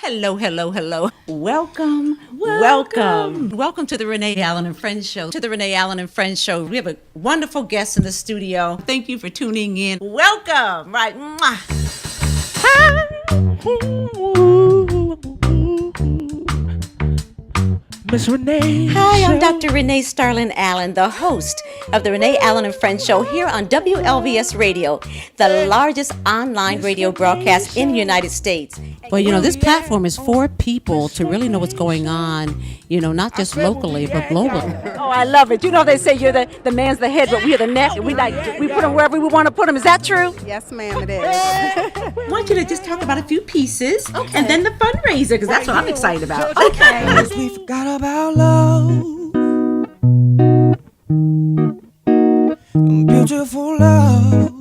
Hello, hello, hello. Welcome to the Renee Allen and Friends Show. To the Renee Allen and Friends Show. We have a wonderful guest in the studio. Thank you for tuning in. Welcome. Right. Mwah. Miss Renee. Hi, I'm Dr. Renee Starlin Allen, the host of the Renee Allen and Friends Show here on WLVS Radio, the largest online radio broadcast in the United States. Well, this platform is for people to really know what's going on, not just locally, but globally. Oh, I love it. They say you're the man's the head, but we're the neck, and we put them wherever we want to put them. Is that true? Yes, ma'am, it is. I want you to just talk about a few pieces, and then the fundraiser, because that's what I'm excited about. Okay. We forgot about love. Beautiful love.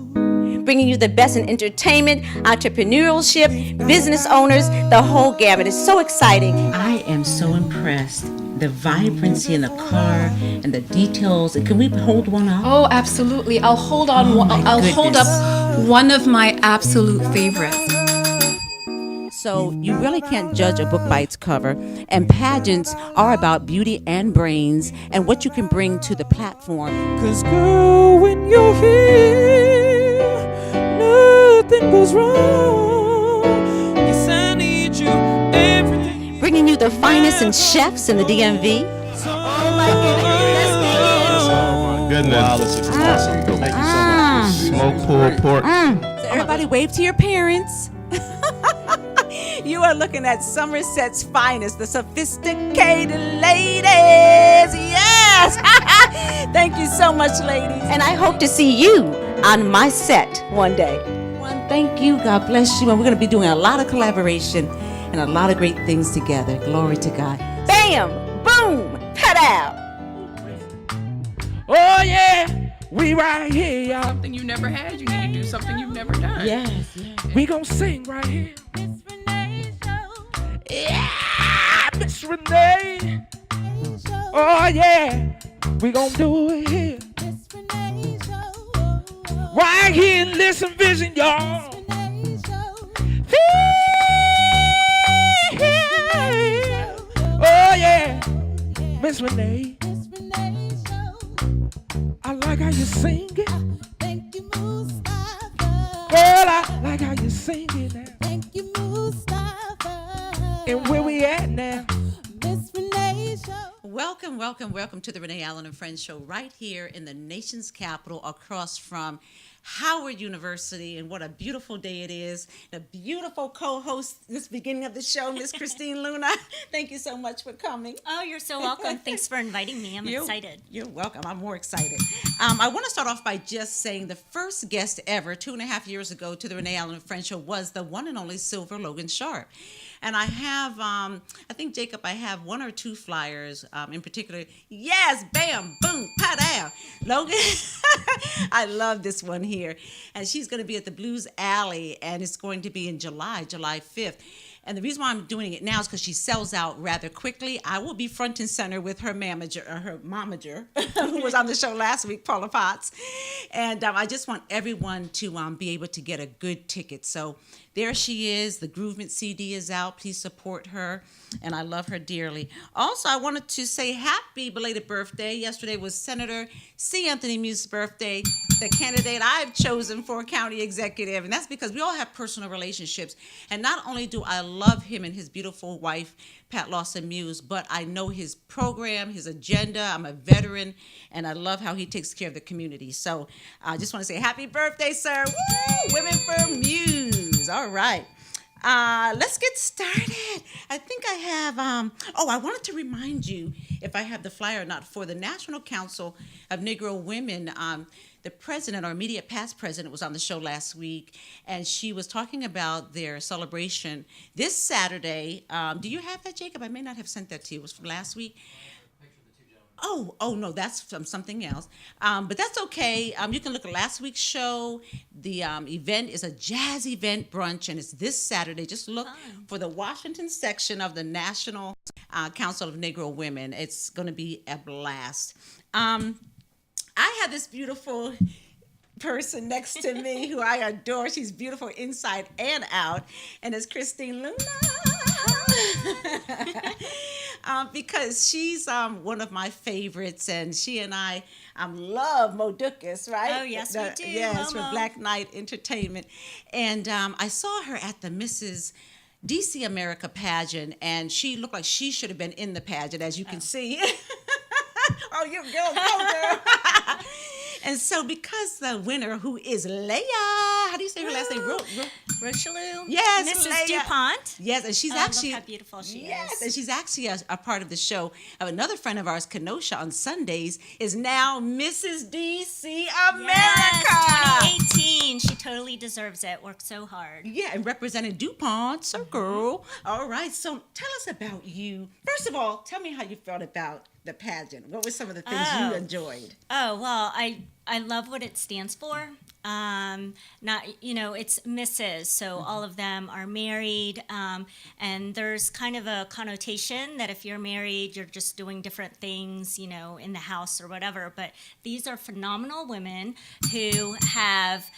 Bringing you the best in entertainment, entrepreneurship, business owners, the whole gamut. It's so exciting. I am so impressed. The vibrancy and the color and the details. Can we hold one up? Oh, absolutely. I'll hold on. I'll hold up one of my absolute favorites. So you really can't judge a book by its cover. And pageants are about beauty and brains and what you can bring to the platform. 'Cause girl, when you're here, nothing goes wrong. Yes, I need you everything. Bringing you the finest in chefs in the DMV. Oh my goodness. Wow, this is awesome. Thank you so much. Smoked pulled pork. So everybody wave to your parents. You are looking at Somerset's finest, the sophisticated ladies. Yes! Thank you so much, ladies. And I hope to see you on my set one day. Thank you. God bless you. And we're going to be doing a lot of collaboration and a lot of great things together. Glory to God. Bam! Boom! Pow! Oh yeah, we right here, y'all. Something you never had, you need to do something you've never done. Yes. We gon' sing right here. Yeah, Miss Renee. Oh yeah, we gon' do it here. Right here in Listen Vision, y'all. Oh yeah, Miss Renee. I like how you sing it. Girl, I like how you sing it now. And where we at now? Welcome to the Renee Allen and Friends Show right here in the nation's capital across from Howard University. And what a beautiful day it is. A beautiful co-host this beginning of the show, Miss Christine Luna. Thank you so much for coming. Oh, you're so welcome. Thanks for inviting me. I'm excited. You're welcome. I'm more excited. I want to start off by just saying the first guest ever 2.5 years ago to the Renee Allen and Friends Show was the one and only Silver Logan Sharp. And I have, I think, Jacob, I have one or two flyers in particular. Yes, bam, boom, pow. Logan, I love this one here. And she's going to be at the Blues Alley, and it's going to be in July 5th. And the reason why I'm doing it now is because she sells out rather quickly. I will be front and center with her momager, who was on the show last week, Paula Potts. And I just want everyone to be able to get a good ticket. So there she is. The Groovement CD is out. Please support her. And I love her dearly. Also, I wanted to say happy belated birthday. Yesterday was Senator C. Anthony Muse's birthday, the candidate I've chosen for county executive. And that's because we all have personal relationships. And not only do I love him and his beautiful wife, Pat Lawson Muse, but I know his program, his agenda. I'm a veteran, and I love how he takes care of the community. So I just want to say happy birthday, sir. Woo! Women for Muse. All right. Let's get started. I think I have, I wanted to remind you, if I have the flyer or not, for the National Council of Negro Women. The president, our immediate past president, was on the show last week, and she was talking about their celebration this Saturday. Do you have that, Jacob? I may not have sent that to you. It was from last week. Oh, no, that's from something else. But that's okay. You can look at last week's show. The event is a jazz event brunch, and it's this Saturday. Just look for the Washington section of the National Council of Negro Women. It's going to be a blast. I have this beautiful person next to me who I adore. She's beautiful inside and out, and it's Christine Luna. Because she's one of my favorites, and she and I love Mo Dukas, right? Oh, yes, we do. Yes, Momo. for Black Knight Entertainment. And I saw her at the Mrs. DC America pageant, and she looked like she should have been in the pageant, as you can see. Oh, you go, girl. And so, because the winner, who is Leia, how do you say her last name? Rochelu. Yes, Mrs. Leia. DuPont. Yes, and she's Oh, actually look how beautiful she yes, is. and she's actually a part of the show. Another friend of ours, Kenosha, on Sundays is now Mrs. DC America. Yes, 2018. She totally deserves it. Worked so hard. Yeah, and representing DuPont Circle. All right, so tell us about you. First of all, tell me how you felt about the pageant. What were some of the things you enjoyed? Oh, well, I love what it stands for. It's Mrs. So all of them are married, and there's kind of a connotation that if you're married, you're just doing different things, in the house or whatever. But these are phenomenal women who have,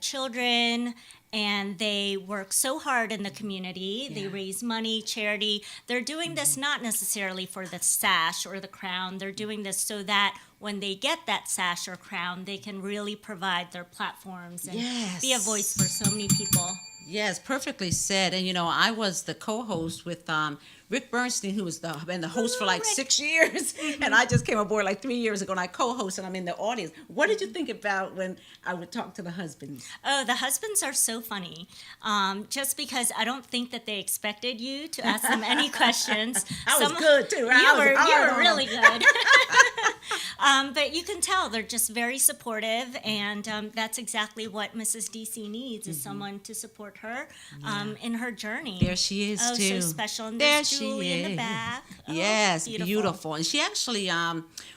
children. And they work so hard in the community. They raise money, charity. They're doing this not necessarily for the sash or the crown. They're doing this so that when they get that sash or crown, they can really provide their platforms and be a voice for so many people. Yes, perfectly said. And I was the co-host with Rick Bernstein, who was been the host for like 6 years, and I just came aboard like 3 years ago, and I co-host, and I'm in the audience. What did you think about when I would talk to the husbands? Oh, the husbands are so funny. Just because I don't think that they expected you to ask them any questions. I was good too. Right? You were really good. But you can tell they're just very supportive, and that's exactly what Mrs. DC needs is someone to support her in her journey. There she is too. So special. And There there's she Julie in is. the back. Oh, Yes, beautiful. And she actually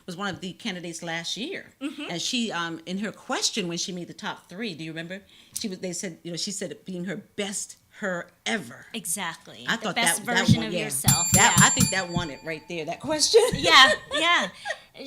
was one of the candidates last year. And she, in her question when she made the top 3, do you remember? They said, she said it being her best her ever. Exactly. I the thought best that version one, of yeah. yourself. I think that won it right there. That question. Yeah.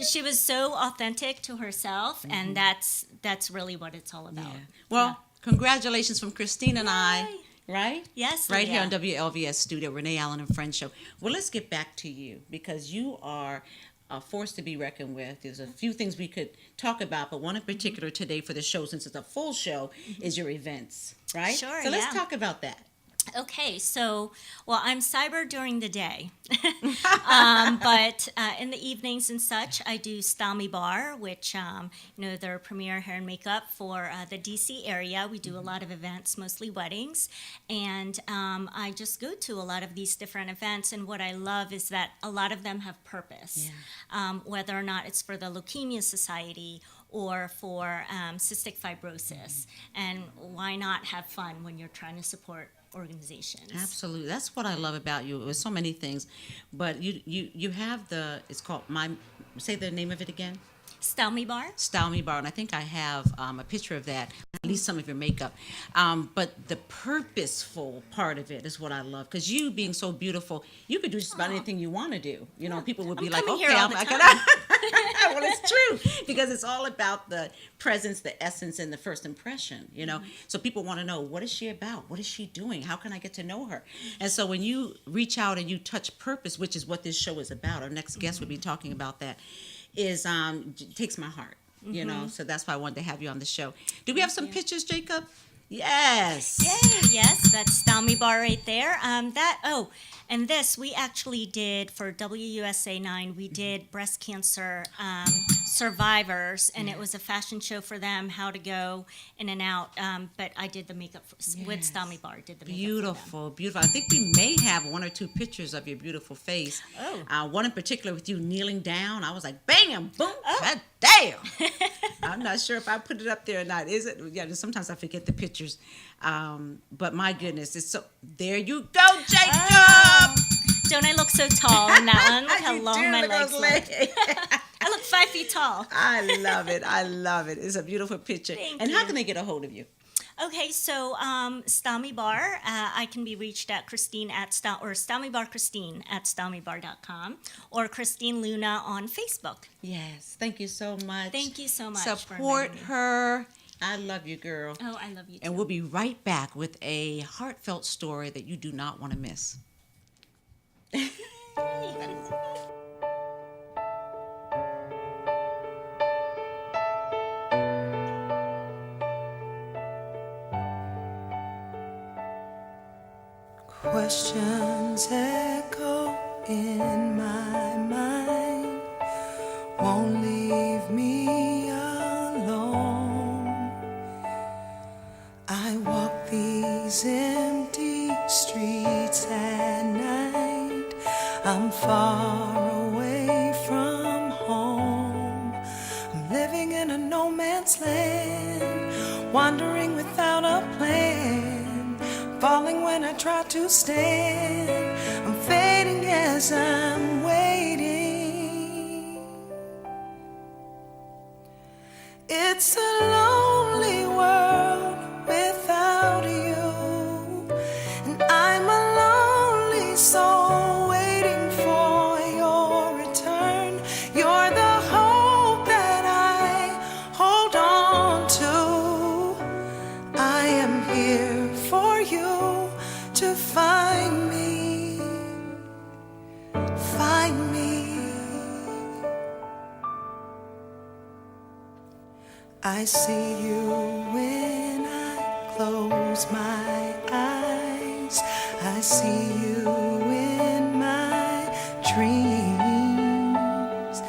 She was so authentic to herself, and that's really what it's all about. Well, congratulations from Christine and I. Right? Yes, Right here Lydia. on WLVS Studio, Renee Allen and Friends Show. Well, let's get back to you because you are a force to be reckoned with. There's a few things we could talk about, but one in particular today for the show, since it's a full show, is your events, right? Sure, So let's yeah. talk about that. Okay, so, I'm cyber during the day, but in the evenings and such, I do Stami Bar, which, they're premier hair and makeup for the DC area. We do a lot of events, mostly weddings, and I just go to a lot of these different events, and what I love is that a lot of them have purpose, whether or not it's for the Leukemia Society or for cystic fibrosis, and why not have fun when you're trying to support organizations. Absolutely. That's what I love about you. It was so many things, but you have it's called say the name of it again. Stami Bar. Style Me Bar, and I think I have a picture of that, at least some of your makeup. But the purposeful part of it is what I love, because you being so beautiful, you could do just about anything you want to do. People would be like, coming okay, here all I'm the not time. gonna. Well, it's true, because it's all about the presence, the essence, and the first impression, So people want to know, what is she about? What is she doing? How can I get to know her? And so when you reach out and you touch purpose, which is what this show is about, our next guest will be talking about that, is takes my heart, So that's why I wanted to have you on the show. Do we have some pictures, Jacob? Yes. Yay, yes, that's Stami Bar right there. And this we actually did for WUSA 9. We did breast cancer survivors, and it was a fashion show for them, how to go in and out. But I did the makeup with Stami Bar. Did the makeup Beautiful, beautiful. I think we may have 1 or 2 pictures of your beautiful face. Oh. One in particular with you kneeling down. I was like, bam, boom, God damn. I'm not sure if I put it up there or not. Is it? Yeah, sometimes I forget the pictures. But my goodness, it's so. There you go, Jacob. Oh, don't I look so tall in that one? Look how You long do, my look at legs those look. legs. I look 5 feet tall. I love it. I love it. It's a beautiful picture. Thank and how you. can they get a hold of you? Okay, so Stami Bar, I can be reached at Christine or Stami Bar Christine at StamiBar.com, or Christine Luna on Facebook. Yes. Thank you so much. Thank you so much. Support for inviting me. her. I love you, girl. Oh, I love you too. And we'll be right back with a heartfelt story that you do not want to miss. Questions echo in my mind, won't leave me alone. I walk these empty streets at night. I'm far away from home. I'm living in a no man's land, wandering without a plan, falling when I try to stand. I'm fading as I'm waiting. It's a lonely world without you, and I'm a lonely soul waiting for your return. You're the hope that I hold on to. I am here for you to find me, find me. I see you when I close my eyes. I see you in my dreams.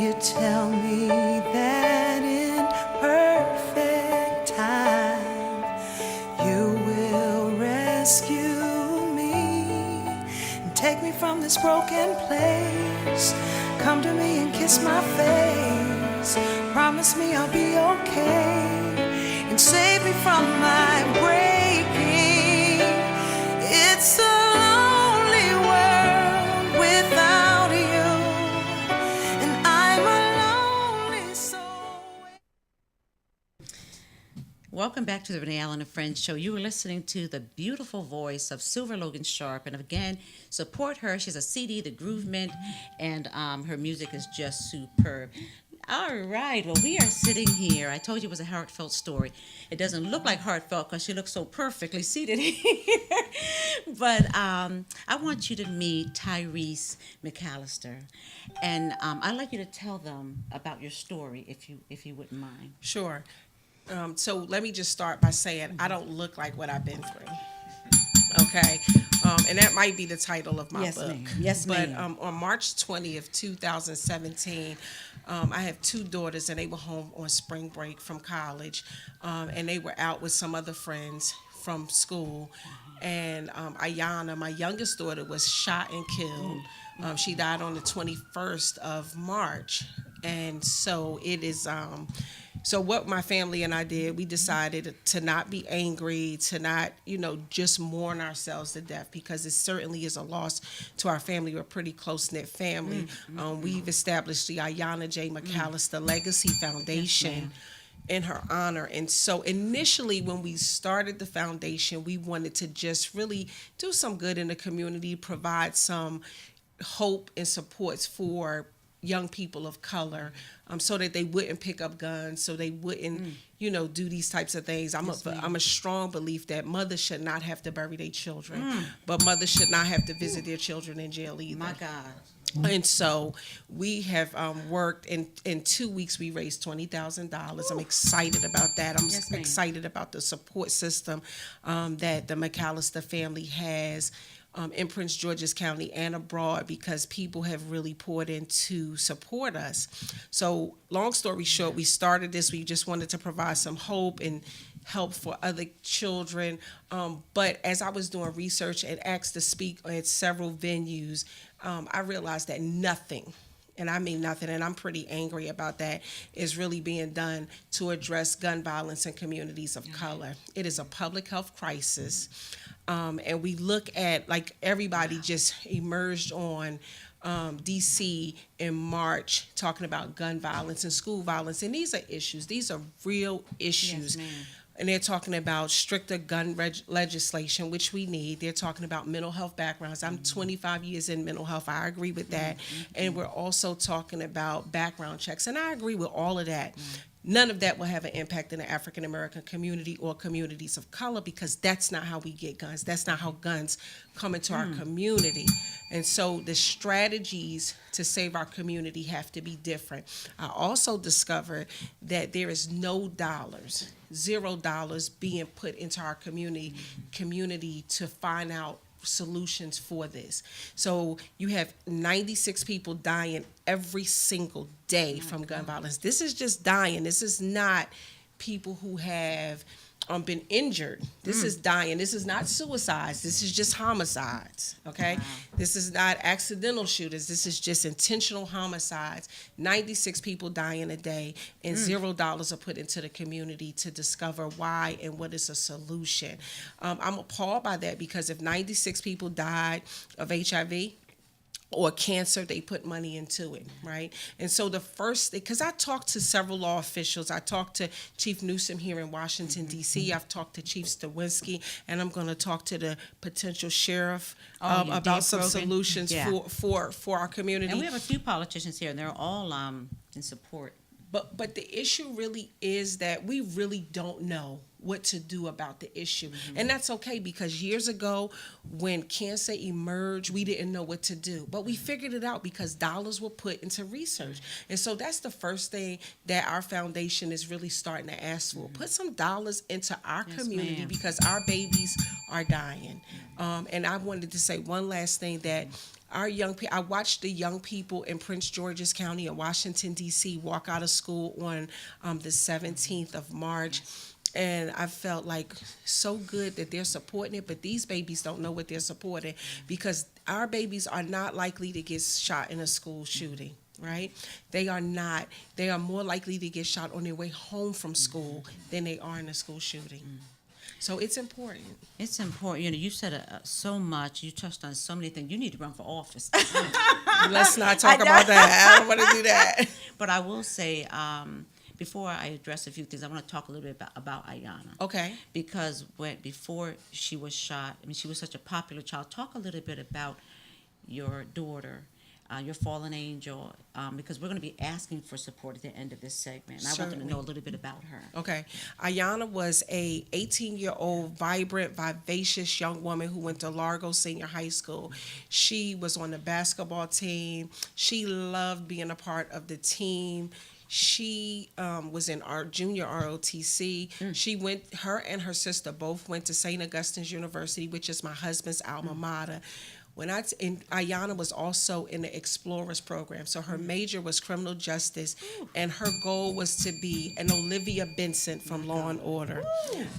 You tell me that in perfect time you will rescue me and take me from this broken place. Come to me and kiss my face. Promise me I'll be okay and save me from my breaking. It's a lonely world without you, and I'm a lonely soul. Welcome back to the Renee Allen and Friends show. You were listening to the beautiful voice of Silver Logan Sharp. And again, support her. She's a CD, The Groove Mint, and her music is just superb. All right. Well, we are sitting here. I told you it was a heartfelt story. It doesn't look like heartfelt because she looks so perfectly seated here. But I want you to meet Tyrese McAllister. And I'd like you to tell them about your story, if you wouldn't mind. Sure. So let me just start by saying I don't look like what I've been through. Okay. And that might be the title of my Yes, book. ma'am. Yes, ma'am. But on March 20th, 2017, I have two daughters, and they were home on spring break from college. And they were out with some other friends from school. And Ayana, my youngest daughter, was shot and killed. She died on the 21st of March. And so it is... So what my family and I did, we decided to not be angry, to not, just mourn ourselves to death, because it certainly is a loss to our family. We're a pretty close-knit family. We've established the Ayanna J. McAllister Legacy Foundation in her honor. And so initially when we started the foundation, we wanted to just really do some good in the community, provide some hope and supports for young people of color, so that they wouldn't pick up guns, so they wouldn't, do these types of things. I'm a strong belief that mothers should not have to bury their children, but mothers should not have to visit their children in jail either. My God. And so we have worked in 2 weeks. We raised $20,000. I'm excited about that. I'm excited about the support system that the McAllister family has in Prince George's County and abroad, because people have really poured in to support us. So long story short, we started this. We just wanted to provide some hope and help for other children. But as I was doing research and asked to speak at several venues, I realized that nothing, and I mean nothing, and I'm pretty angry about that, is really being done to address gun violence in communities of color. It is a public health crisis. And we look at, like, everybody just emerged on DC in March talking about gun violence and school violence. And these are issues. These are real issues. Yes, ma'am. And they're talking about stricter gun legislation, which we need. They're talking about mental health backgrounds. I'm 25 years in mental health. I agree with that. And we're also talking about background checks. And I agree with all of that. none of that will have an impact in the African American community or communities of color, because that's not how we get guns. That's not how guns come into our community. And so the strategies to save our community have to be different. I also discovered that there is no dollars, $0 being put into our community to find out solutions for this. So you have 96 people dying every single day from gun violence. This is just dying. This is not people who have been injured. This is dying. This is not suicides. This is just homicides. Okay. Wow. This is not accidental shooters. This is just intentional homicides. 96 people dying a day, and $0 are put into the community to discover why and what is a solution. I'm appalled by that, because if 96 people died of HIV or cancer, they put money into it, right? And so the first, because I talked to several law officials. I talked to Chief Newsom here in Washington, D.C. I've talked to Chief Stawinski, and I'm going to talk to the potential sheriff about some solutions for our community. And we have a few politicians here, and they're all in support. But the issue really is that we really don't know what to do about the issue. And that's okay, because years ago when cancer emerged, we didn't know what to do. But we figured it out because dollars were put into research. And so that's the first thing that our foundation is really starting to ask for. Put some dollars into our community, because our babies are dying. And I wanted to say one last thing, that our young people, I watched the young people in Prince George's County in Washington, D.C. walk out of school on the 17th of March. And I felt like so good that they're supporting it, but these babies don't know what they're supporting, because our babies are not likely to get shot in a school shooting, right? They are not. They are more likely to get shot on their way home from school than they are in a school shooting. So it's important. It's important. You know, you said so much. You touched on so many things. You need to run for office. Let's not talk about that. I don't want to do that. But I will say, before I address a few things, I want to talk a little bit about Ayanna. Okay. Because before she was shot, I mean, she was such a popular child. Talk a little bit about your daughter, your fallen angel, because we're going to be asking for support at the end of this segment. And I want them to know a little bit about her. Okay. Ayanna was a 18-year-old, vibrant, vivacious young woman who went to Largo Senior High School. She was on the basketball team. She loved being a part of the team. She was in our junior ROTC. Her and her sister both went to St. Augustine's University, which is my husband's alma mater. Ayanna was also in the Explorers program. So her major was criminal justice, and her goal was to be an Olivia Benson from Law and Order,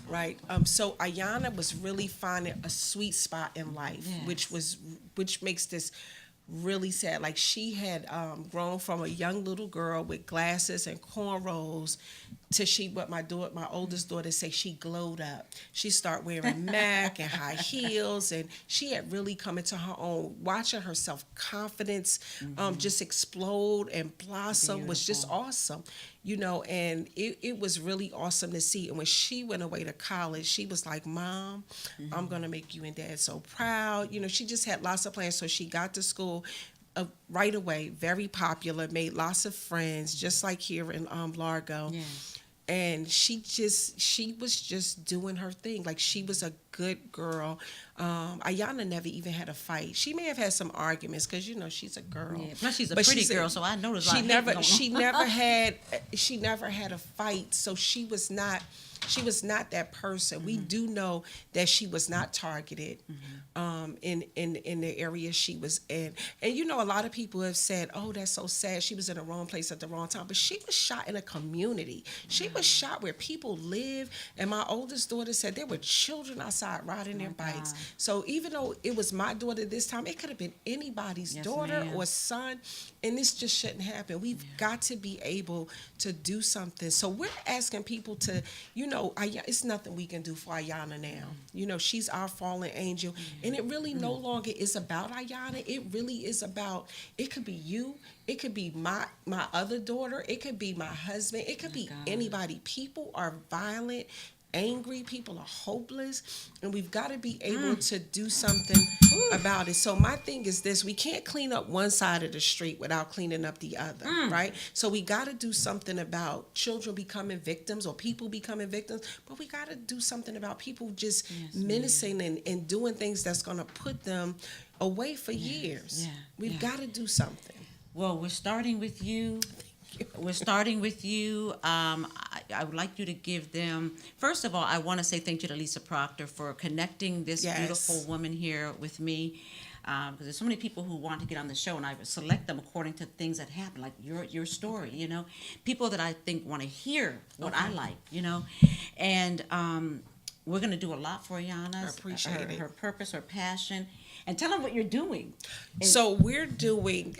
right? So Ayanna was really finding a sweet spot in life, which makes this really sad. Like, she had grown from a young little girl with glasses and cornrows to what my oldest daughter say, she glowed up. She started wearing MAC and high heels, and she had really come into her own. Watching her self-confidence just explode and blossom was just awesome, you know, and it was really awesome to see. And when she went away to college, she was like, Mom, I'm going to make you and Dad so proud. You know, she just had lots of plans. So she got to school right away, very popular, made lots of friends, just like here in Largo. Yeah. And she was just doing her thing. Like, she was a good girl. Ayanna never even had a fight. She may have had some arguments, because, you know, she's a girl. Yeah. Plus, she's a pretty girl, so I noticed. She never had a fight. So she was not that person. We do know that she was not targeted in the area she was in. And, you know, a lot of people have said, oh, that's so sad. She was in the wrong place at the wrong time. But she was shot in a community. She was shot where people live. And my oldest daughter said there were children outside riding their bikes. So even though it was my daughter this time, it could have been anybody's daughter or son. And this just shouldn't happen. We've got to be able to do something. So we're asking people to, you know, it's nothing we can do for Ayanna now. You know, she's our fallen angel. And it really no longer is about Ayanna. It really is about, it could be you. It could be my other daughter. It could be my husband. It could be anybody. People are violent. angry, people are hopeless, and we've got to be able to do something about it. So my thing is this: we can't clean up one side of the street without cleaning up the other, right? So we got to do something about children becoming victims or people becoming victims, but we got to do something about people just menacing and doing things that's going to put them away for years. We've got to do something. Well, we're starting with you. We're starting with you. I would like you to give them, first of all, I want to say thank you to Lisa Proctor for connecting this beautiful woman here with me. Because there's so many people who want to get on the show, and I select them according to things that happen, like your story, you know. People that I think want to hear what I like, you know. And we're going to do a lot for Ayanna. I appreciate it. Her purpose, her passion. And tell them what you're doing. So we're doing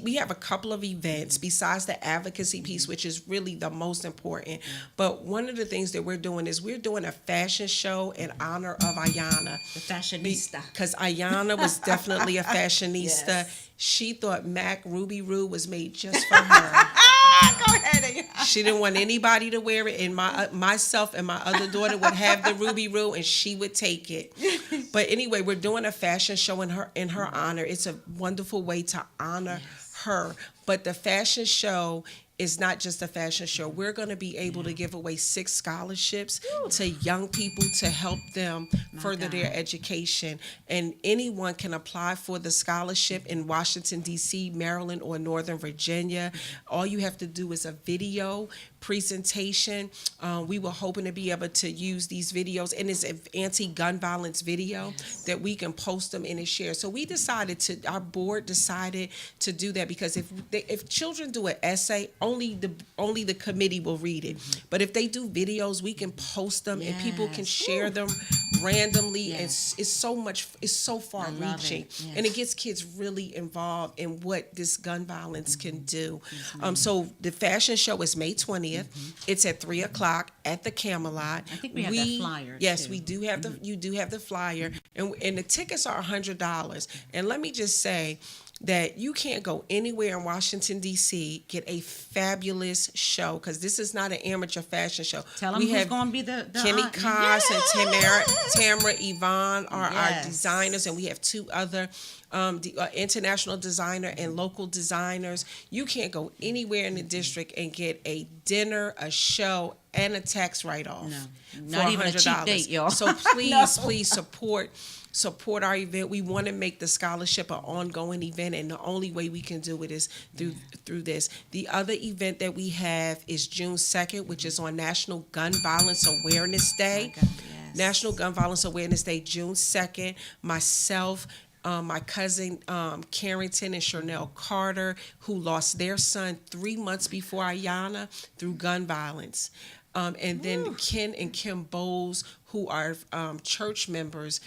we have a couple of events besides the advocacy piece, which is really the most important. But one of the things that we're doing is we're doing a fashion show in honor of Ayanna. The fashionista. Because Ayanna was definitely a fashionista. Yes. She thought MAC Ruby Roo was made just for her. Go ahead, Ayanna. She didn't want anybody to wear it, and myself and my other daughter would have the Ruby Roo, and she would take it. But anyway, we're doing a fashion show in her honor. It's a wonderful way to honor her. But the fashion show is not just a fashion show. We're going to be able to give away 6 scholarships to young people to help them further their education. And anyone can apply for the scholarship in Washington, D.C., Maryland, or Northern Virginia. All you have to do is a video presentation. We were hoping to be able to use these videos, and it's an anti-gun violence video that we can post them in and share. So we decided our board decided to do that, because if children do an essay, only the committee will read it. But if they do videos, we can post them and people can share them randomly. And it's so far reaching, and it gets kids really involved in what this gun violence can do. So the fashion show is May 20th. It's at 3:00 at the Camelot. I think we have that flyer. Yes, too. we do have you do have the flyer, and the tickets are $100. And let me just say that you can't go anywhere in Washington, D.C., get a fabulous show, because this is not an amateur fashion show. Tell them who's going to be the Kenny Koss and Tamara Yvonne are our designers, and we have 2 other international designer and local designers. You can't go anywhere in the district and get a dinner, a show, and a tax write-off for not even a cheap date, y'all. So please support our event. We want to make the scholarship an ongoing event, and the only way we can do it is through this. The other event that we have is June 2nd, which is on National Gun Violence Awareness Day. National Gun Violence Awareness Day, June 2nd. Myself, my cousin Carrington and Chanel Carter, who lost their son 3 months before Ayanna through gun violence. And then Ken and Kim Bowles, who are church members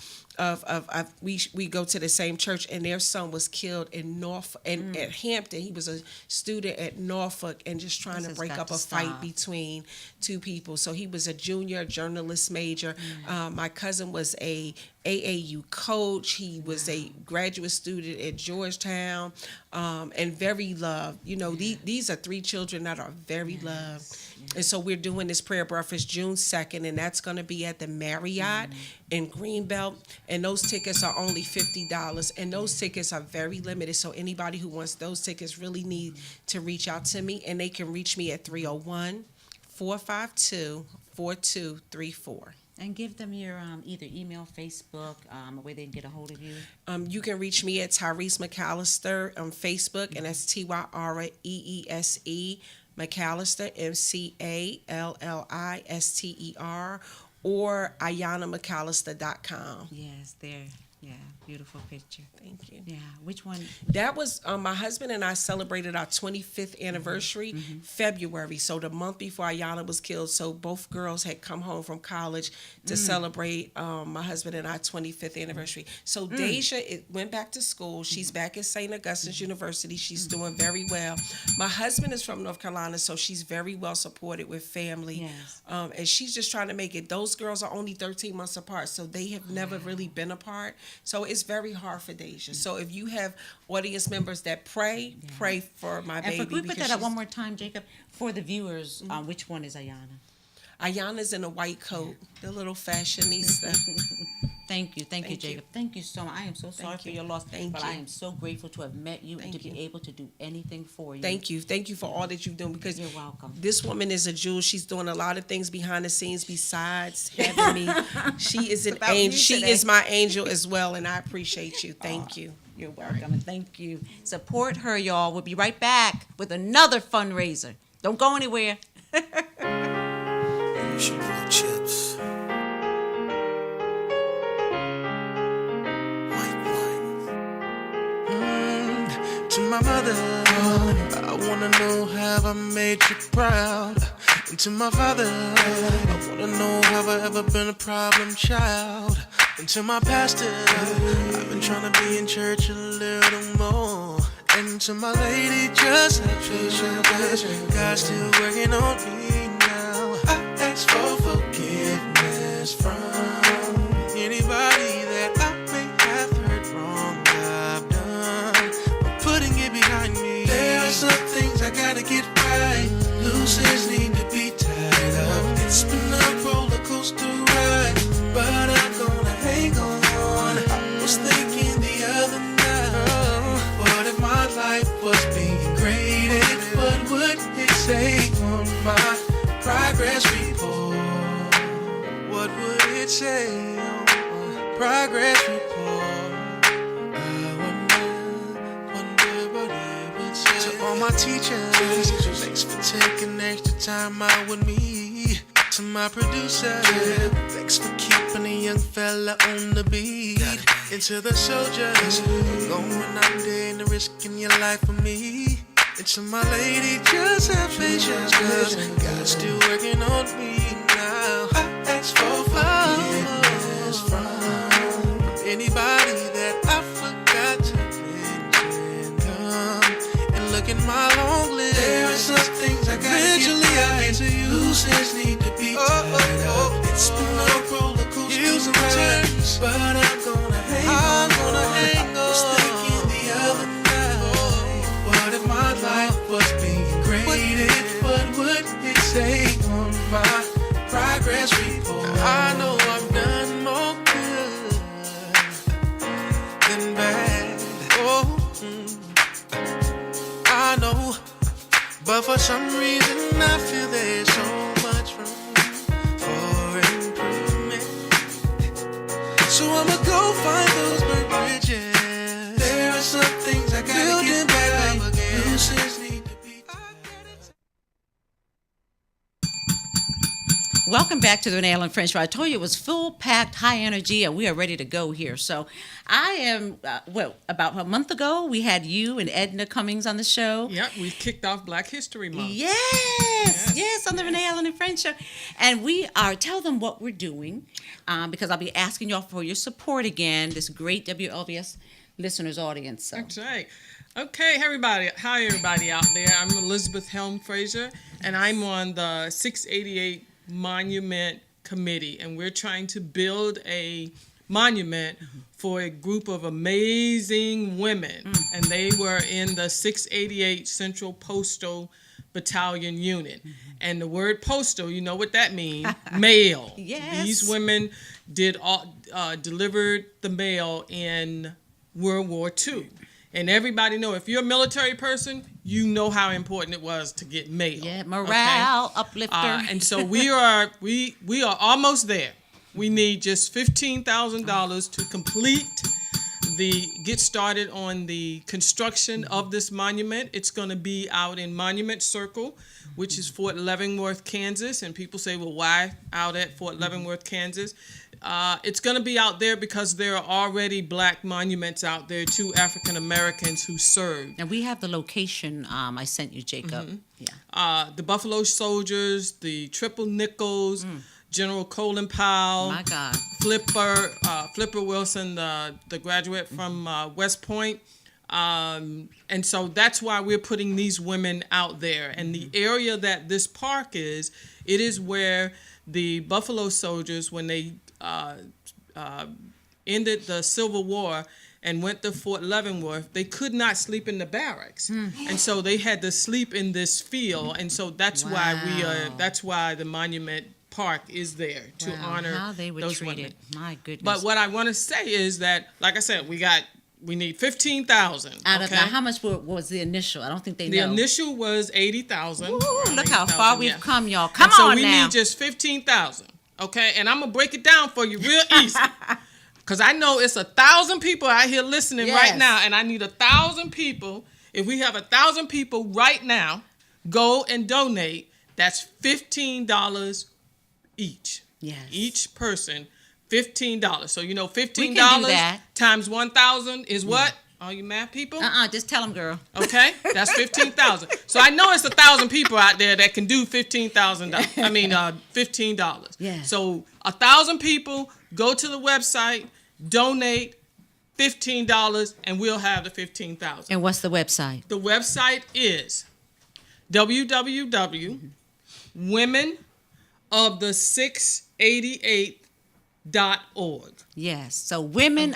we go to the same church, and their son was killed in Norfolk and at Hampton. He was a student at Norfolk and just trying to break up a fight between 2 people. So he was a junior journalist major. My cousin was a AAU coach. He was a graduate student at Georgetown, and very loved. You know, these are 3 children that are very loved. And so we're doing this prayer breakfast June 2nd, and that's going to be at the Marriott in Greenbelt. And those tickets are only $50, and those tickets are very limited. So anybody who wants those tickets really need to reach out to me, and they can reach me at 301-452-4234. And give them your either email, Facebook, a way they can get a hold of you. You can reach me at Tyrese McAllister on Facebook, and that's TYREESE McAllister, McAllister, or AyannaMcAllister.com. Yes, there. Yeah, beautiful picture. Thank you. Yeah, which one? That was my husband and I celebrated our 25th anniversary February, so the month before Ayanna was killed. So both girls had come home from college to celebrate my husband and our 25th anniversary. So Deja went back to school. She's back at St. Augustine's University. She's doing very well. My husband is from North Carolina, so she's very well supported with family. Yes. And she's just trying to make it. Those girls are only 13 months apart, so they have never really been apart. So it's very hard for Deja. So if you have audience members that pray for my baby. And can we put that up one more time, Jacob, for the viewers? Which one is Ayanna? Ayana's in a white coat, the little fashionista. Thank you, Thank you. Jacob. Thank you so much. I am so sorry for you. your loss, Thank but you. I am so grateful to have met you and to Thank be you. able to do anything for you. Thank you. Thank you for all that you've done, because You're welcome. this woman is a jewel. She's doing a lot of things behind the scenes besides having me. She is an about you angel. She today. is my angel as well, and I appreciate you. Thank you. You're welcome, and thank you. Support her, y'all. We'll be right back with another fundraiser. Don't go anywhere. Sugar chips. To my mother, I wanna know have I made you proud. And to my father, I wanna know have I ever been a problem child. And to my pastor, I've been trying to be in church a little more. And to my lady, just have patience, God's still working on me now. I ask for forgiveness from anybody that I may have hurt wrong. I've done, but putting it behind me. There are some things I gotta get right. Loose ends need to be tied up. It's been a roller coaster ride, but I'm gonna hang on. I was thinking the other night, what if my life was being graded? What would it say on my progress report? What would it say on my progress report? I wonder what it would say. To all my teachers, thanks for taking extra time out with me. To my producer, thanks for keeping a young fella on the beat. And to the soldiers, going out there and risking your life for me. And to my lady, just have patience, cause God's still working on me now. I ask for forgiveness from anybody that I forgot to mention. Come and look at my long list. There are some things I gotta eventually I get to you. Loose ends need to be tied up. It's been a roller coaster ride, but I'm gonna hang on. I was thinking the other night, what if my life was being graded? What would it say on my progress report? I know I've done more good than bad. Oh, I know, but for some reason I feel there's so much room for improvement. So I'ma go find those burnt bridges. There are some things I gotta get back up again. Loose ends need to be tied. Welcome back to the Renee Allen French Show. I told you it was full packed, high energy, and we are ready to go here. So I am, about a month ago, we had you and Edna Cummings on the show. Yep, we kicked off Black History Month. Yes, on the Renee Allen and Friends Show. And we are, tell them what we're doing, because I'll be asking y'all for your support again, this great WLVS listeners audience. So. That's right. Okay, everybody. Hi, everybody out there. I'm Elizabeth Helm Fraser, and I'm on the 688 Monument Committee, and we're trying to build a monument for a group of amazing women, and they were in the 688 Central Postal Battalion Unit. And the word postal, you know what that means? Mail. Yes. These women delivered the mail in World War II. And everybody know, if you're a military person, you know how important it was to get mail. Yeah, morale, uplifter. And so we are almost there. We need just $15,000 to get started on the construction of this monument. It's going to be out in Monument Circle, which is Fort Leavenworth, Kansas. And people say, well, why out at Fort Leavenworth, Kansas? It's going to be out there because there are already black monuments out there to African Americans who served. And we have the location I sent you, Jacob. Yeah. The Buffalo Soldiers, the Triple Nickels, General Colin Powell, My God. Flipper Wilson, the graduate from West Point. And so that's why we're putting these women out there. And the area that this park is, it is where the Buffalo Soldiers, when they ended the Civil War and went to Fort Leavenworth, they could not sleep in the barracks. And so they had to sleep in this field. And so that's why that's why the monument park is there to Wow, honor how they were those treated. women. My goodness. But what I want to say is that, like I said, we need 15,000. Out of okay? now, how much was the initial? I don't think they The know. initial was 80,000. Ooh, around look how 80,000, far we've yeah. come, y'all. Come And so on we now. need just 15,000. Okay, and I'm gonna break it down for you real easy. Cause I know it's 1,000 people out here listening Yes. right now, and I need 1,000 people. If we have 1,000 people right now, go and donate. That's $15 each. Yes. Each person, $15. So you know, $15 We can do that. times 1,000 is what? All you math people? Just tell them, girl. Okay, that's 15,000. So I know it's 1,000 people out there that can do $15,000. I mean, $15. Yes. So 1,000 people go to the website, donate $15, and we'll have the 15,000. And what's the website? The website is womenofthe688.org. Yes. So women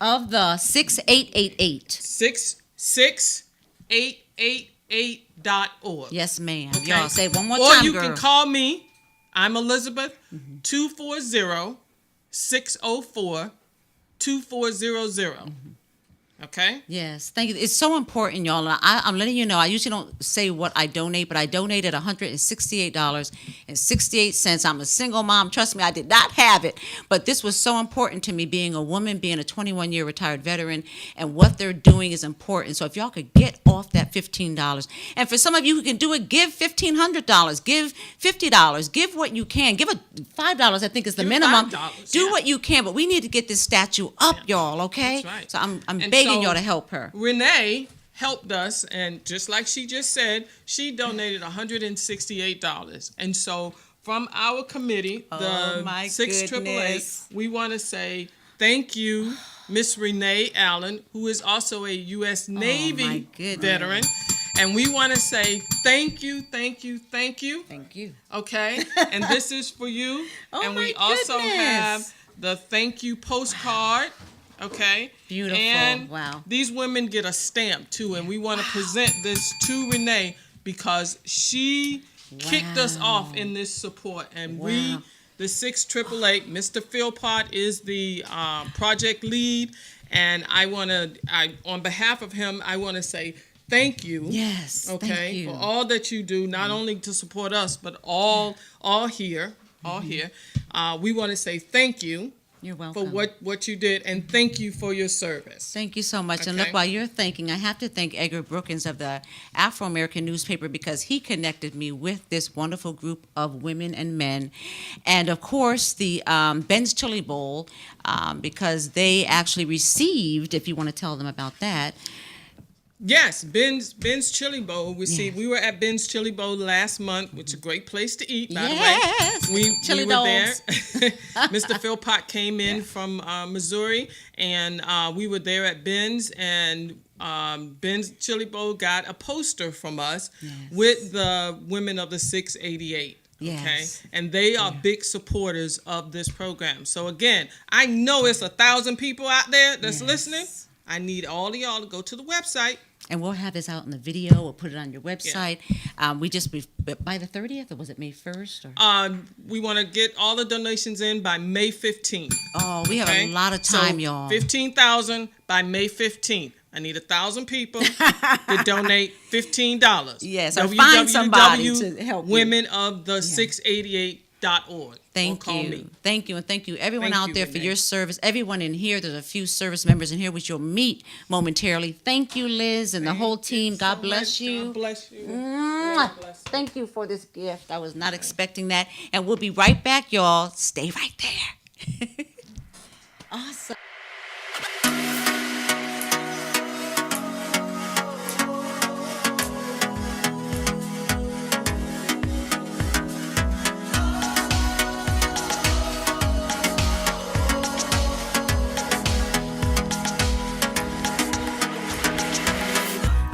of the 6888. 66888.org. Yes, ma'am. Okay? Y'all say it one more or time, you girl. can call me. I'm Elizabeth, 240-604-2400. Okay? Yes, thank you. It's so important, y'all. And I'm letting you know, I usually don't say what I donate, but I donated $168.68. I'm a single mom. Trust me, I did not have it. But this was so important to me, being a woman, being a 21-year retired veteran, and what they're doing is important. So if y'all could get off that $15, and for some of you who can do it, give $1,500, give $50, give what you can. Give $5, I think is the Give minimum. $5, Do yeah. what you can, but we need to get this statue up, y'all, okay? That's right. So I'm And begging so y'all to help her. Renee helped us, and just like she just said, she donated $168. And so from our committee, the my 688, goodness. we want to say thank you, Miss Renee Allen, who is also a U.S. Navy goodness. veteran. And we want to say thank you, thank you, thank you. Thank you. Okay? And this is for you. Oh, and my we also goodness. have the thank you postcard. Okay. Beautiful. And Wow. these women get a stamp too, and we want to present this to Renee because she kicked us off in this support, and we, the 6888, Mr. Philpott is the project lead, and on behalf of him, I want to say thank you. Yes. Okay. Thank you. For all that you do, not only to support us, but all here. We want to say thank you. You're For welcome. what you did, and thank you for your service. Thank you so much. And Okay. look, while you're thanking, I have to thank Edgar Brookins of the Afro-American newspaper, because he connected me with this wonderful group of women and men. And of course, the Ben's Chili Bowl, because they actually received, if you want to tell them about that. Yes, Ben's Chili Bowl. Yes. We were at Ben's Chili Bowl last month, which is a great place to eat, by Yes, the way. chili we were there. dogs. Mr. Philpott came in from Missouri, and we were there at Ben's, and Ben's Chili Bowl got a poster from us with the women of the 688. Yes. Okay, and they are big supporters of this program. So again, I know it's 1,000 people out there that's listening. I need all of y'all to go to the website. And we'll have this out in the video. We'll put it on your website. By the 30th, or was it May 1st? Or? We want to get all the donations in by May 15th. Oh, we have a lot of time, so y'all. 15,000 by May 15th. I need 1,000 people to donate $15. Yes, or find somebody to help you. womenofthe688.org. Thank Call you. me. Thank you. And thank you, everyone Thank out you, there, for Renee. your service. Everyone in here, there's a few service members in here, which you'll meet momentarily. Thank you, Liz, and the whole team. God bless you. God bless you. Mwah. God bless you. Thank you for this gift. I was not expecting that. And we'll be right back, y'all. Stay right there. Awesome.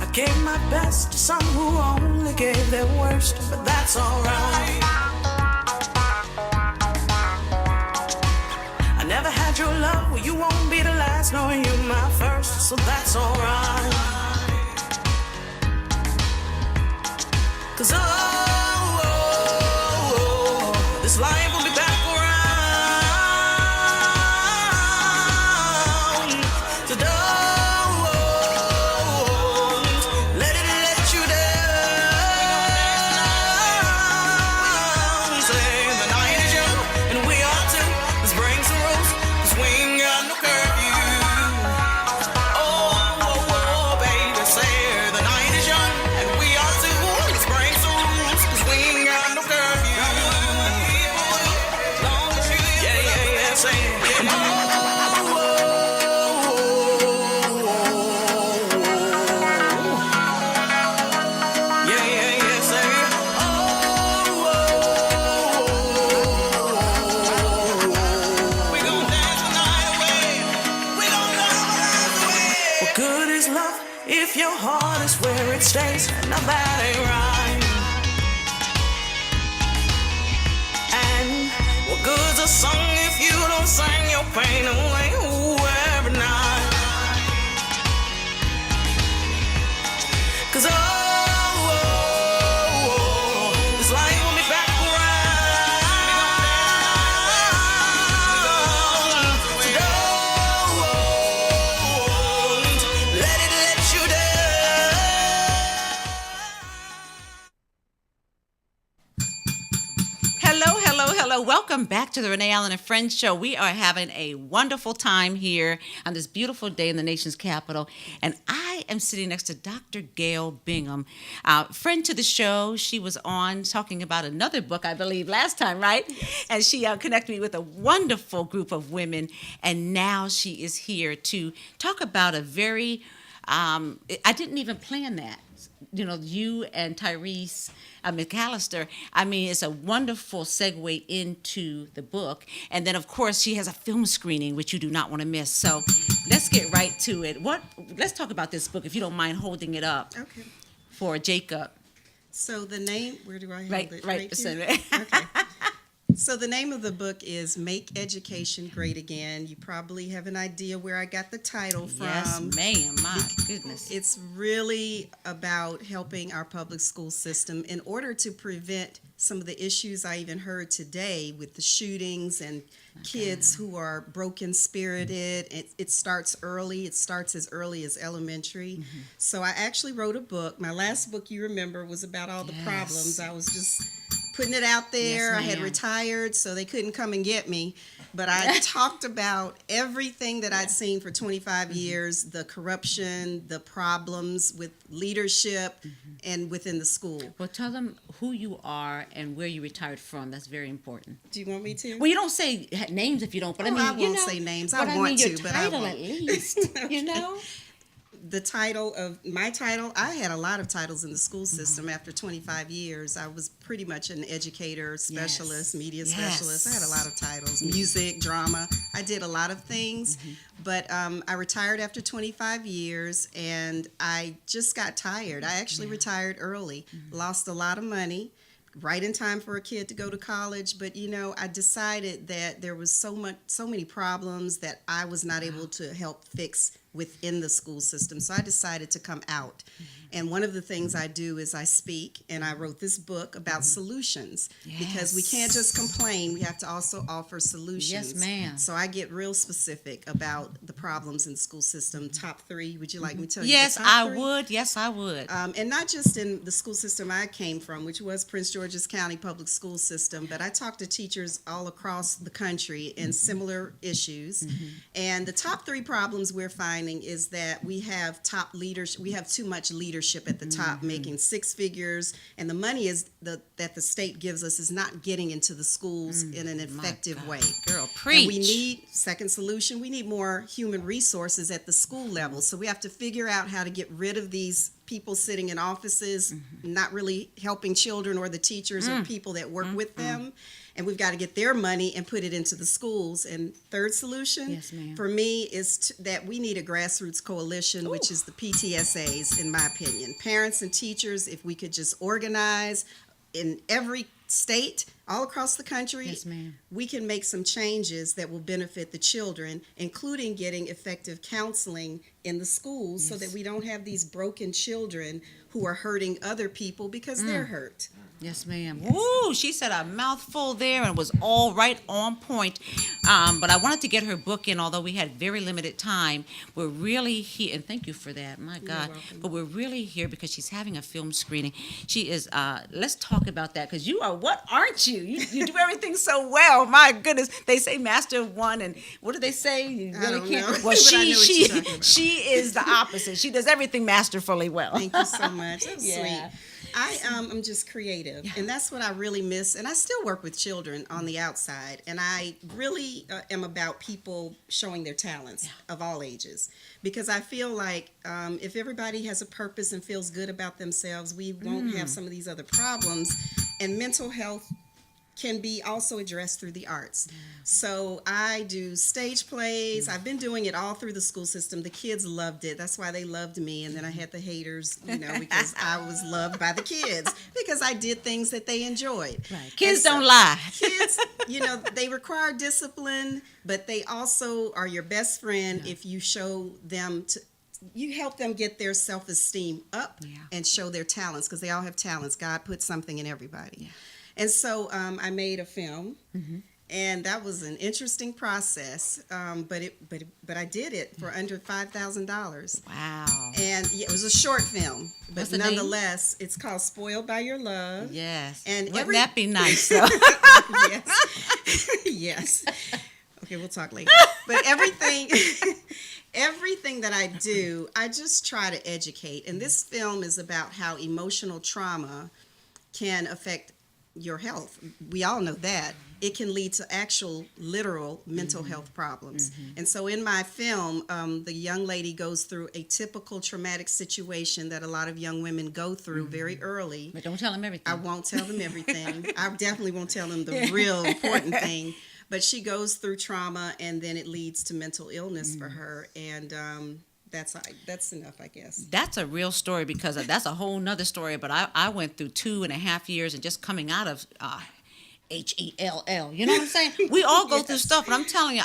I gave my best to some who only gave their worst, but that's alright. I never had your love, well, you won't be the last, nor you my first, so that's alright. 'Cause this life is love if your heart is where it stays? Now that ain't right. And what good's a song if you don't sing your pain away? Ooh, every night. 'Cause this life will be back around. So don't let it let you down. Hello, hello, hello. Welcome back to the Renee Allen and Friends show. We are having a wonderful time here on this beautiful day in the nation's capital. And I am sitting next to Dr. Gail Bingham, friend to the show. She was on talking about another book, I believe, last time, right? And she connected me with a wonderful group of women. And now she is here to talk about a very, I didn't even plan that. You know, you and Tyrese McAllister, I mean, it's a wonderful segue into the book. And then, of course, she has a film screening, which you do not want to miss. So let's get right to it. Let's talk about this book, if you don't mind holding it up. Okay. For Jacob. So the name, where do I hold it? Right Here? Okay. So the name of the book is Make Education Great Again. You probably have an idea where I got the title from. Yes, ma'am. My goodness. It's really about helping our public school system in order to prevent some of the issues I even heard today with the shootings and kids who are broken spirited. It starts early. It starts as early as elementary. Mm-hmm. So I actually wrote a book. My last book, you remember, was about all the problems. I was just putting it out there. Yes, I had ma'am. retired, so they couldn't come and get me. But I talked about everything that I'd seen for 25 years, the corruption, the problems with leadership, and within the school. Well, tell them who you are and where you retired from. That's very important. Do you want me to? Well, you don't say names if you don't, but I mean, I you won't know, say names. But I want mean, your to, but I title won't. at least, you know? The title of my title, I had a lot of titles in the school system after 25 years. I was pretty much an educator, specialist, media specialist. I had a lot of titles, music, drama. I did a lot of things, but I retired after 25 years, and I just got tired. I actually retired early, lost a lot of money, right in time for a kid to go to college. But you know, I decided that there was so many problems that I was not able to help fix within the school system. So I decided to come out. And one of the things I do is I speak, and I wrote this book about solutions, because we can't just complain, we have to also offer solutions. Yes, ma'am. So I get real specific about the problems in the school system. Top 3, would you like me to tell you? Yes, the top I 3? would. Yes, I would. And not just in the school system I came from, which was Prince George's County Public School System, but I talked to teachers all across the country in similar issues. And the top 3 problems we're finding is that we have top leaders, we have too much leadership at the top, making 6 figures, and the money that the state gives us is not getting into the schools in an effective way. Girl, preach. And we need, second solution, we need more human resources at the school level. So we have to figure out how to get rid of these people sitting in offices, not really helping children or the teachers or people that work with them. And we've got to get their money and put it into the schools. And third solution, Yes, ma'am. for me, is that we need a grassroots coalition, which is the PTSAs, in my opinion. Parents and teachers, if we could just organize in every state, all across the country, Yes, ma'am. we can make some changes that will benefit the children, including getting effective counseling in the schools so that we don't have these broken children who are hurting other people because they're hurt. Yes, ma'am. Woo, she said a mouthful there and was all right on point. But I wanted to get her book in, although we had very limited time. We're really here, and thank you for that, my God. But we're really here because she's having a film screening. She is, let's talk about that, because you are, what aren't you? You do everything so well, my goodness. They say master of one, and what do they say? You I really don't can't. know. Well, But I know what you're talking about. she is the opposite. She does everything masterfully well. Thank you so much. That's Yeah. sweet. I'm just creative, and that's what I really miss. And I still work with children on the outside, and I really am about people showing their talents of all ages, because I feel like if everybody has a purpose and feels good about themselves, we won't have some of these other problems. And mental health can be also addressed through the arts. So I do stage plays. I've been doing it all through the school system. The kids loved it. That's why they loved me. And then I had the haters, because I was loved by the kids because I did things that they enjoyed. Right. Kids don't lie. Kids, they require discipline, but they also are your best friend if you show them you help them get their self-esteem up and show their talents, because they all have talents. God put something in everybody. Yeah. And so I made a film, and that was an interesting process. But I did it for under $5,000. Wow! And it was a short film, but what's the nonetheless, it's called "Spoiled by Your Love." Yes, and wouldn't that be nice? Though? Yes, yes. Okay, we'll talk later. But everything that I do, I just try to educate. And this film is about how emotional trauma can affect your health. We all know that. It can lead to actual, literal mental health problems. And so in my film, the young lady goes through a typical traumatic situation that a lot of young women go through very early. But don't tell them everything. I won't tell them everything. I definitely won't tell them the real important thing. But she goes through trauma, and then it leads to mental illness for her. And that's enough, I guess. That's a real story, because that's a whole nother story. But I went through 2.5 years and just coming out of HELL. You know what I'm saying? We all go through stuff, but I'm telling you,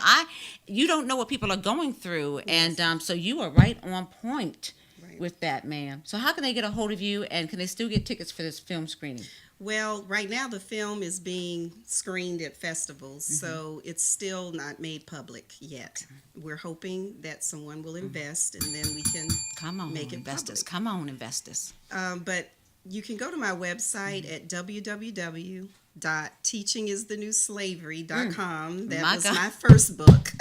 you don't know what people are going through, and so you are right on point with that, ma'am. So how can they get a hold of you, and can they still get tickets for this film screening? Well, right now the film is being screened at festivals, so it's still not made public yet. We're hoping that someone will invest, and then we can make it investors. public. Come on, investors. But you can go to my website at www.teachingisthenewslavery.com. That was my first book.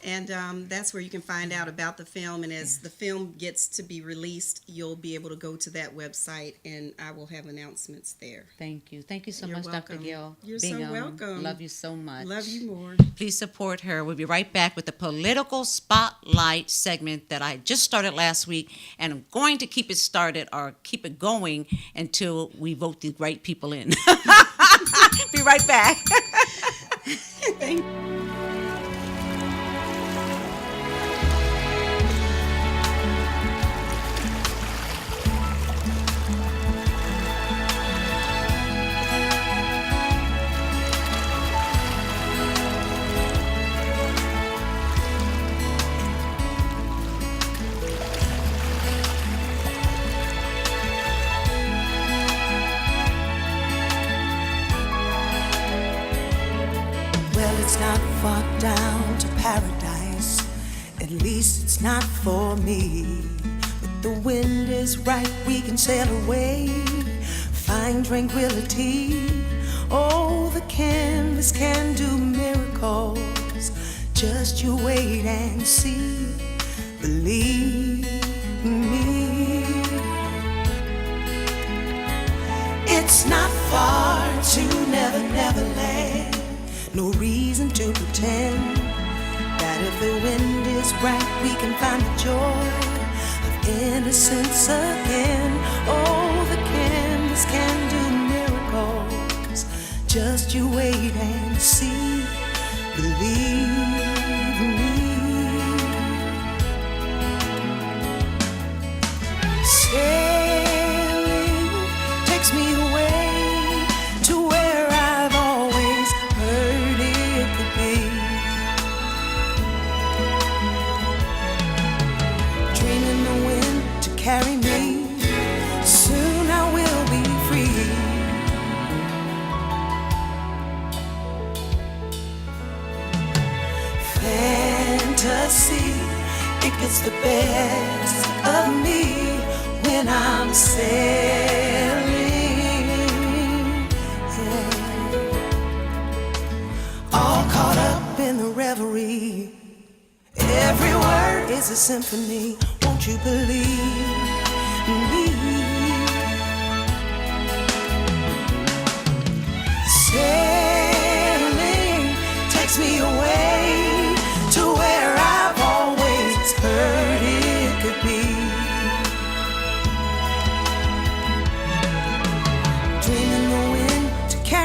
And that's where you can find out about the film. And as the film gets to be released, you'll be able to go to that website, and I will have announcements there. Thank you. Thank you so You're much, welcome. Dr. Gill. You're so welcome. Love you so much. Love you more. Please support her. We'll be right back with the Political Spotlight segment that I just started last week, and I'm going to keep it started or keep it going until we vote the right people in. Be right back. Thank you. It's not far down to paradise, at least it's not for me. But the wind is right, we can sail away, find tranquility. Oh, the canvas can do miracles, just you wait and see, believe me. It's not far to Never, Never Land. No reason to pretend that if the wind is right, we can find the joy of innocence again. Oh, the canvas can do miracles, just you wait and see, believe me. Sailing takes me away to where I've always heard it could be. Dreaming the wind to carry me, soon I will be free. Fantasy, it gets the best of me when I'm sailing. All caught up in the reverie. Every word is a symphony. Won't you believe me? Sailing takes me away to where I've always heard it could be. Dreaming the wind to carry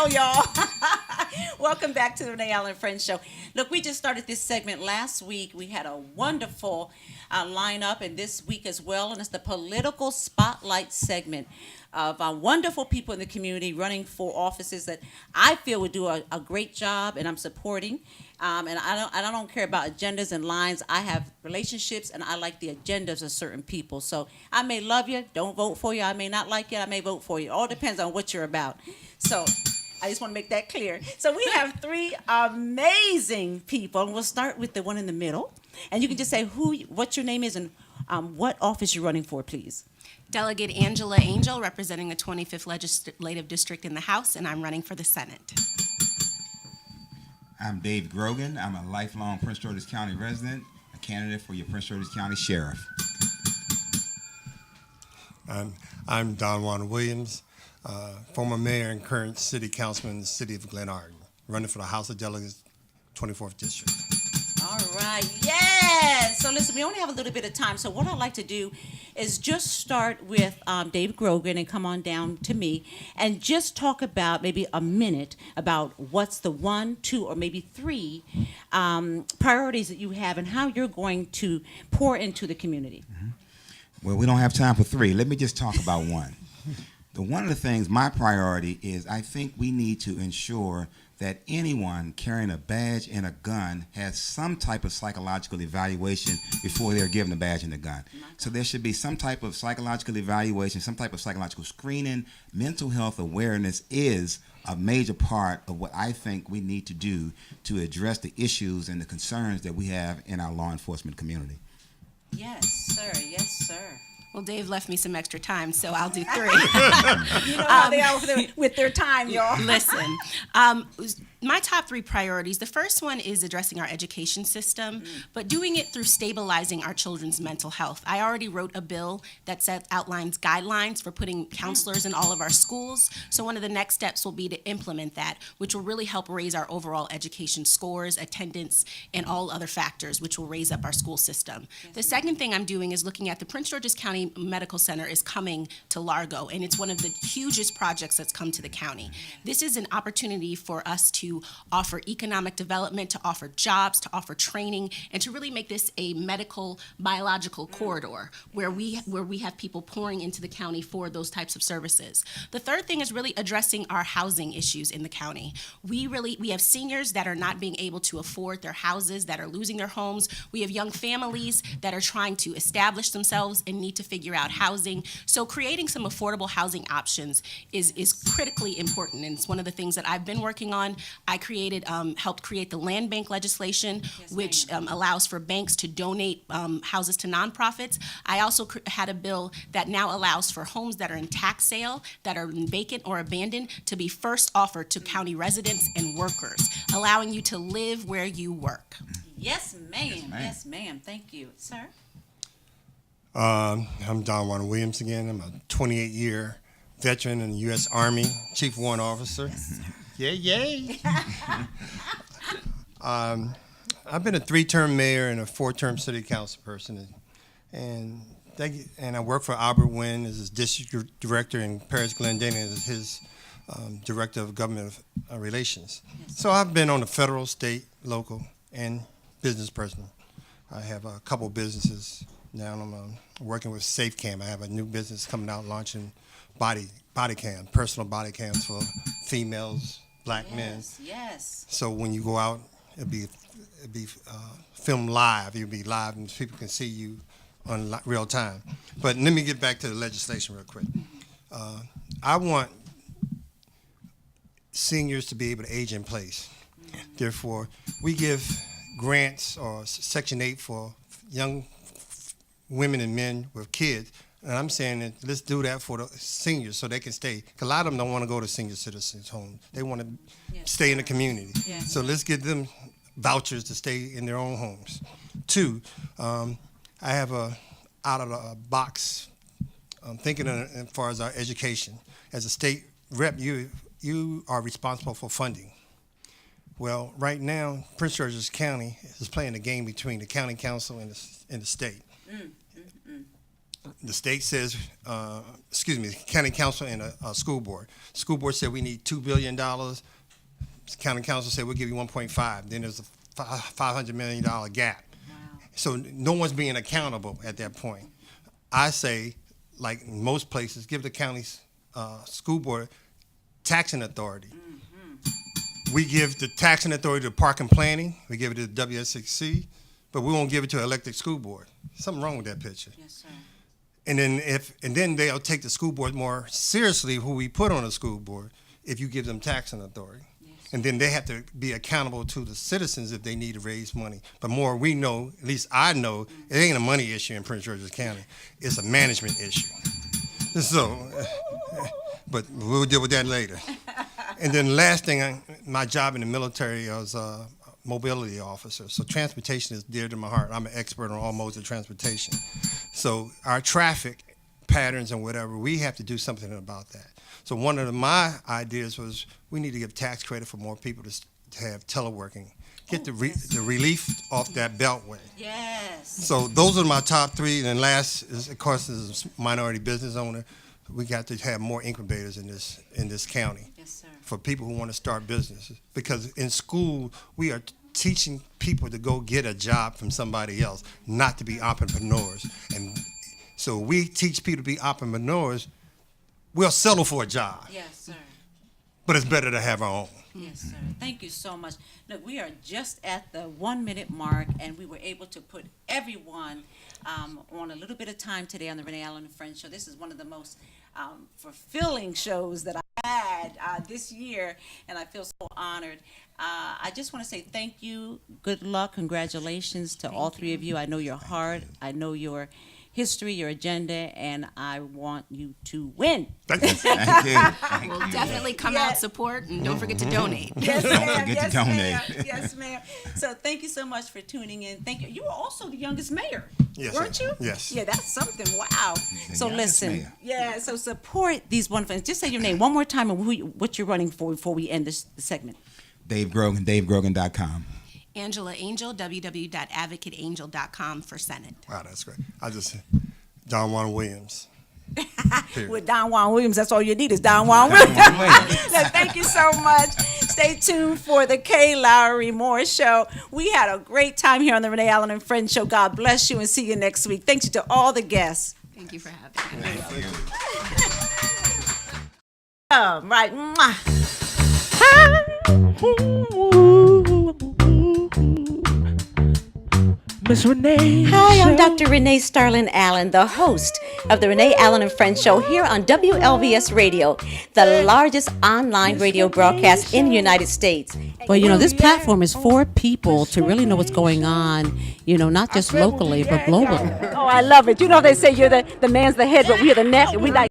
well, y'all. Welcome back to the Renee Allen Friends Show. Look, we just started this segment last week. We had a wonderful lineup, and this week as well, and it's the political spotlight segment of wonderful people in the community running for offices that I feel would do a great job, and I'm supporting. And I don't care about agendas and lines. I have relationships, and I like the agendas of certain people. So I may love you, don't vote for you. I may not like you, I may vote for you. It all depends on what you're about. So I just want to make that clear. So we have three amazing people, and we'll start with the one in the middle. And you can just say what your name is and what office you're running for, please. Delegate Angela Angel, representing the 25th Legislative District in the House, and I'm running for the Senate. I'm Dave Grogan. I'm a lifelong Prince George's County resident, a candidate for your Prince George's County Sheriff. I'm Don Juan Williams, former mayor and current city councilman in the city of Glen Arden, running for the House of Delegates, 24th District. All right, yes. So listen, we only have a little bit of time. So what I'd like to do is just start with Dave Grogan and come on down to me and just talk about maybe a minute about what's the 1, 2, or maybe 3 priorities that you have and how you're going to pour into the community. Mm-hmm. Well, we don't have time for 3. Let me just talk about 1. One of the things, my priority is I think we need to ensure that anyone carrying a badge and a gun has some type of psychological evaluation before they're given a badge and a gun. So there should be some type of psychological evaluation, some type of psychological screening. Mental health awareness is a major part of what I think we need to do to address the issues and the concerns that we have in our law enforcement community. Yes, sir. Yes, sir. Well, Dave left me some extra time, so I'll do 3. You know how they are with their time, y'all. Listen, my top 3 priorities, the first one is addressing our education system, but doing it through stabilizing our children's mental health. I already wrote a bill that outlines guidelines for putting counselors in all of our schools, so one of the next steps will be to implement that, which will really help raise our overall education scores, attendance, and all other factors, which will raise up our school system. The second thing I'm doing is looking at the Prince George's County Medical Center is coming to Largo, and it's one of the hugest projects that's come to the county. This is an opportunity for us to offer economic development, to offer jobs, to offer training, and to really make this a medical, biological corridor where we have people pouring into the county for those types of services. The third thing is really addressing our housing issues in the county. We have seniors that are not being able to afford their houses, that are losing their homes. We have young families that are trying to establish themselves and need to figure out housing. So creating some affordable housing options is critically important, and it's one of the things that I've been working on. I helped create the land bank legislation, which allows for banks to donate houses to nonprofits. I also had a bill that now allows for homes that are in tax sale, that are vacant or abandoned, to be first offered to county residents and workers, allowing you to live where you work. Yes, ma'am. Yes, ma'am. Thank you. Sir? I'm Don Juan Williams again. I'm a 28-year veteran in the U.S. Army, Chief Warrant Officer. Yes, yay. I've been a 3-term mayor and a 4-term city council person, and I work for Albert Wynn as his district director, and Paris Glendale as his director of government relations. So I've been on the federal, state, local, and business person. I have a couple businesses now. I'm working with SafeCam. I have a new business coming out launching body cam, personal body cams for females, black men. Yes. So when you go out, it'll be filmed live. You'll be live, and people can see you on real time. But let me get back to the legislation real quick. I want seniors to be able to age in place. Therefore, we give grants or Section 8 for young women and men with kids. And I'm saying that let's do that for the seniors so they can stay. Because a lot of them don't want to go to senior citizens' homes. They want to stay in the community. Yes. So let's give them vouchers to stay in their own homes. 2, I have a out-of-the-box thinking as far as our education. As a state rep, you are responsible for funding. Well, right now, Prince George's County is playing a game between the county council and the state. the state says, county council and a school board. School board said we need $2 billion. County council said we'll give you 1.5. Then there's a $500 million gap. Wow. So no one's being accountable at that point. I say, like in most places, give the county's school board taxing authority. Mm-hmm. We give the taxing authority to park and planning. We give it to the WSXC, but we won't give it to an elected school board. Something wrong with that picture. Yes, sir. And then they'll take the school board more seriously, who we put on a school board, if you give them taxing authority. Yes. And then they have to be accountable to the citizens if they need to raise money. But more we know, at least I know, it ain't a money issue in Prince George's County. It's a management issue. So, but we'll deal with that later. And then last thing, my job in the military, I was a mobility officer. So transportation is dear to my heart. I'm an expert on all modes of transportation. So our traffic patterns and whatever, we have to do something about that. So one of my ideas was we need to give tax credit for more people to have teleworking. Get the relief off that beltway. Yes. So those are my top three. And then last, is, of course, as a minority business owner, we got to have more incubators in this county. Yes, sir. For people who want to start businesses. Because in school, we are teaching people to go get a job from somebody else, not to be entrepreneurs. And so we teach people to be entrepreneurs. We'll settle for a job. Yes, sir. But it's better to have our own. Yes, sir. Thank you so much. Look, we are just at the 1 minute mark, and we were able to put everyone on a little bit of time today on the Renee Allen and Friends Show. This is one of the most fulfilling shows that I had this year, and I feel so honored. I just want to say thank you, good luck, congratulations to all three of you. I know your heart, I know your history, your agenda, and I want you to win. Thank you. Thank you. We'll definitely come out, support, and don't forget to donate. Yes, don't ma'am. forget Yes, to donate. Ma'am. Yes, ma'am. So thank you so much for tuning in. Thank you. You were also the youngest mayor, Yes, weren't you? Yes. Yeah, that's something. Wow. So youngest listen, mayor. yeah. So support these wonderful. Just say your name one more time and what you're running for before we end this segment. Dave Grogan, DaveGrogan.com. Angela Angel, www.advocateangel.com for Senate. Wow, that's great. I just Don Juan Williams. With Don Juan Williams, that's all you need is Don Juan Williams. No, thank you so much. Stay tuned for the Kay Lowry Moore Show. We had a great time here on the Renee Allen and Friends Show. God bless you and see you next week. Thank you to all the guests. Thank you for having me. Thank you. All right. Mwah. Miss Renee. Hi, I'm Dr. Renee Starlin Allen, the host of the Renee Allen and Friends Show here on WLVS Radio, the largest online radio broadcast in the United States. Well, you know, this platform is for people to really know what's going on, you know, not just locally, but globally. Oh, I love it. You know, they say you're the man's the head, but we're the neck, and we like